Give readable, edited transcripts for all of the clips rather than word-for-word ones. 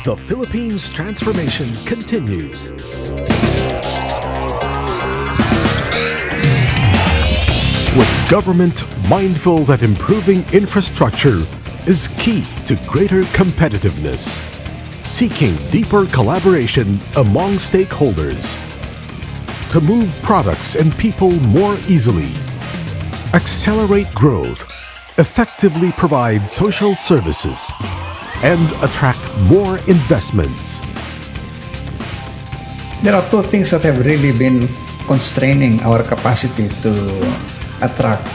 The Philippines' transformation continues. With government mindful that improving infrastructure is key to greater competitiveness, seeking deeper collaboration among stakeholders to move products and people more easily, accelerate growth, effectively provide social services, and attract more investments. There are two things that have really been constraining our capacity to attract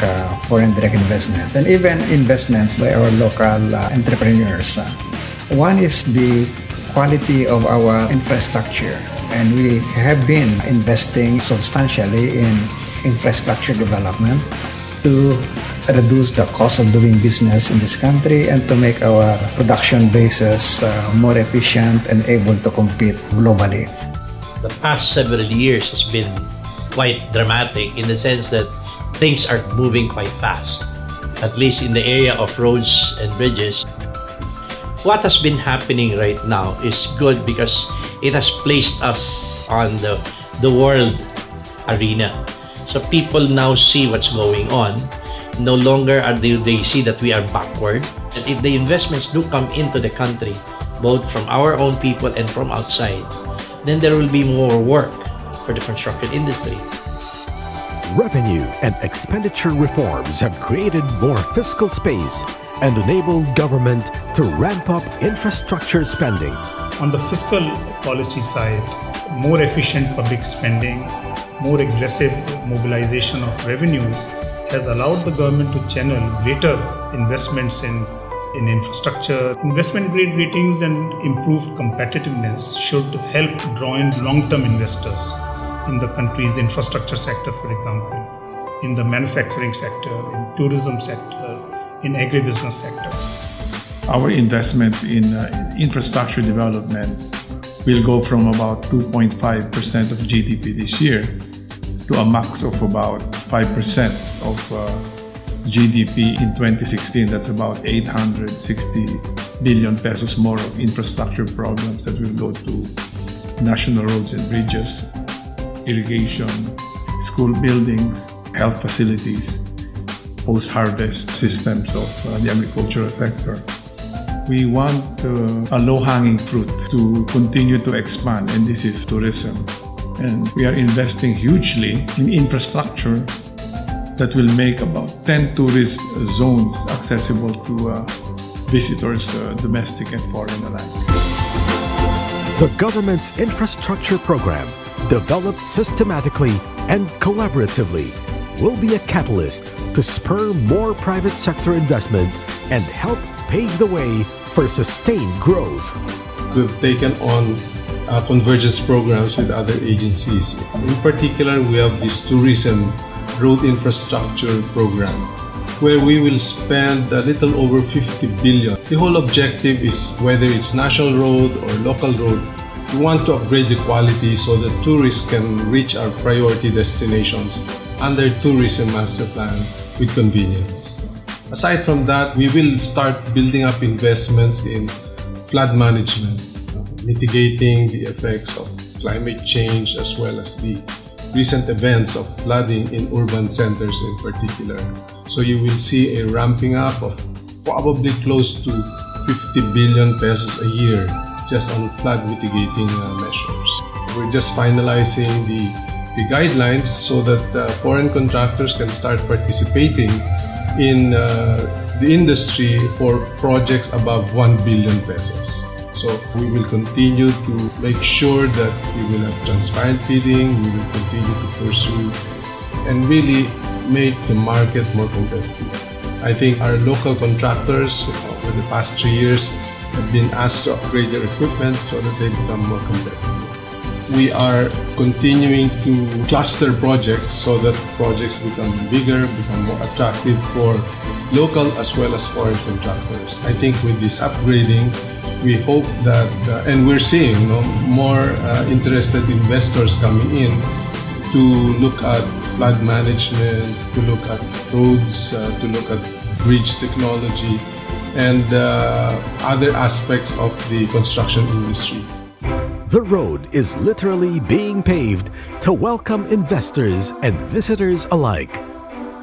foreign direct investments and even investments by our local entrepreneurs. One is the quality of our infrastructure, and we have been investing substantially in infrastructure development to reduce the cost of doing business in this country and to make our production bases more efficient and able to compete globally. The past several years has been quite dramatic in the sense that things are moving quite fast, at least in the area of roads and bridges. What has been happening right now is good because it has placed us on the world arena. So people now see what's going on. No longer do they see that we are backward. And if the investments do come into the country, both from our own people and from outside, then there will be more work for the construction industry. Revenue and expenditure reforms have created more fiscal space and enabled government to ramp up infrastructure spending. On the fiscal policy side, more efficient public spending, more aggressive mobilization of revenues has allowed the government to channel greater investments in infrastructure. Investment grade ratings and improved competitiveness should help draw in long-term investors in the country's infrastructure sector, for example, in the manufacturing sector, in tourism sector, in agribusiness sector. Our investments in infrastructure development will go from about 2.5% of GDP this year to a max of about 5% of GDP in 2016. That's about 860 billion pesos more of infrastructure programs that will go to national roads and bridges, irrigation, school buildings, health facilities, post-harvest systems of the agricultural sector. We want a low-hanging fruit to continue to expand, and this is tourism. And we are investing hugely in infrastructure that will make about 10 tourist zones accessible to visitors, domestic and foreign alike. The government's infrastructure program, developed systematically and collaboratively, will be a catalyst to spur more private sector investments and help pave the way for sustained growth. We've taken on convergence programs with other agencies. In particular, we have this tourism road infrastructure program where we will spend a little over 50 billion. The whole objective is, whether it's national road or local road, we want to upgrade the quality so that tourists can reach our priority destinations under tourism master plan with convenience. Aside from that, we will start building up investments in flood management, mitigating the effects of climate change as well as the recent events of flooding in urban centers in particular. So you will see a ramping up of probably close to 50 billion pesos a year just on flood mitigating measures. We're just finalizing the guidelines so that foreign contractors can start participating in the industry for projects above 1 billion pesos. So we will continue to make sure that we will have transparent bidding, we will continue to pursue and really make the market more competitive. I think our local contractors over the past 3 years have been asked to upgrade their equipment so that they become more competitive. We are continuing to cluster projects so that projects become bigger, become more attractive for local as well as foreign contractors. I think with this upgrading, we hope that, and we're seeing more interested investors coming in to look at flood management, to look at roads, to look at bridge technology, and other aspects of the construction industry. The road is literally being paved to welcome investors and visitors alike.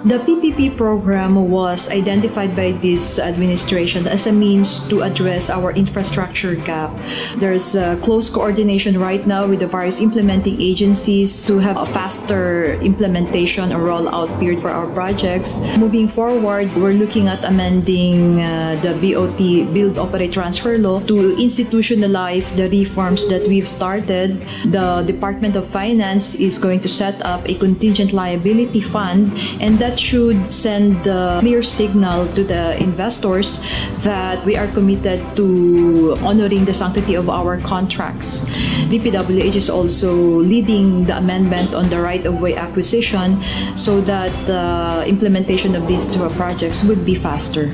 The PPP program was identified by this administration as a means to address our infrastructure gap. There's close coordination right now with the various implementing agencies to have a faster implementation or rollout period for our projects. Moving forward, we're looking at amending the BOT Build, Operate, Transfer Law to institutionalize the reforms that we've started. The Department of Finance is going to set up a contingent liability fund, and that should send a clear signal to the investors that we are committed to honoring the sanctity of our contracts. DPWH is also leading the amendment on the right-of-way acquisition so that the implementation of these projects would be faster.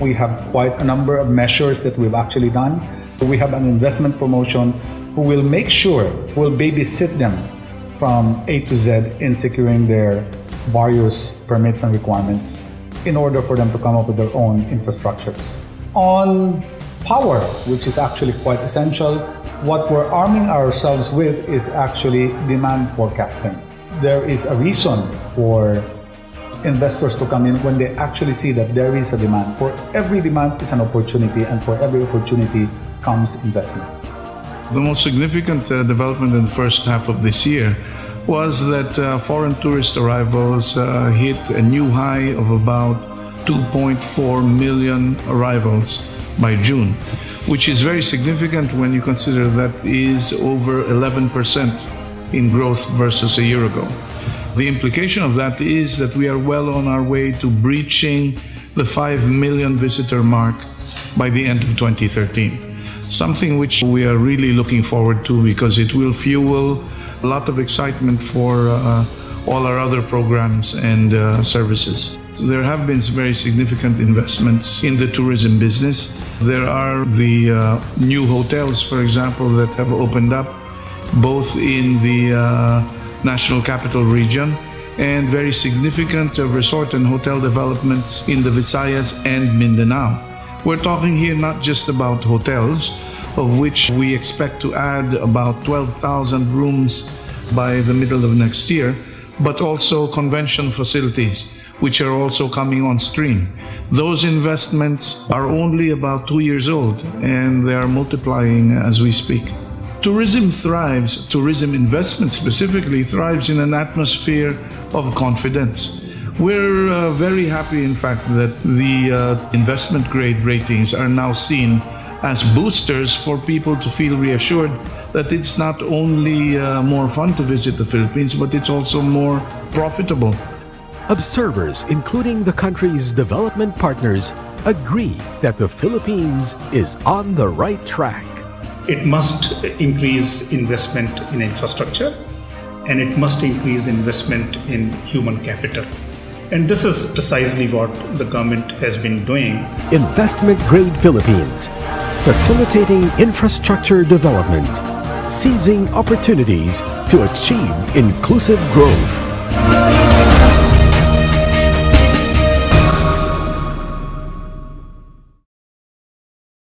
We have quite a number of measures that we've actually done. We have an investment promotion who will make sure, will babysit them from A to Z in securing their various permits and requirements in order for them to come up with their own infrastructures. On power, which is actually quite essential, what we're arming ourselves with is actually demand forecasting. There is a reason for investors to come in when they actually see that there is a demand. For every demand is an opportunity, and for every opportunity comes investment. The most significant development in the first half of this year was that foreign tourist arrivals hit a new high of about 2.4 million arrivals by June, which is very significant when you consider that is over 11% in growth versus a year ago. The implication of that is that we are well on our way to breaching the 5 million visitor mark by the end of 2013. Something which we are really looking forward to because it will fuel a lot of excitement for all our other programs and services. There have been some very significant investments in the tourism business. There are the new hotels, for example, that have opened up both in the National Capital Region and very significant resort and hotel developments in the Visayas and Mindanao. We're talking here not just about hotels, of which we expect to add about 12,000 rooms by the middle of next year, but also convention facilities, which are also coming on stream. Those investments are only about 2 years old, and they are multiplying as we speak. Tourism thrives, tourism investment specifically thrives in an atmosphere of confidence. We're very happy, in fact, that the investment grade ratings are now seen as boosters for people to feel reassured that it's not only more fun to visit the Philippines, but it's also more profitable. Observers, including the country's development partners, agree that the Philippines is on the right track. It must increase investment in infrastructure, and it must increase investment in human capital. And this is precisely what the government has been doing. Investment Grade Philippines, facilitating infrastructure development, seizing opportunities to achieve inclusive growth.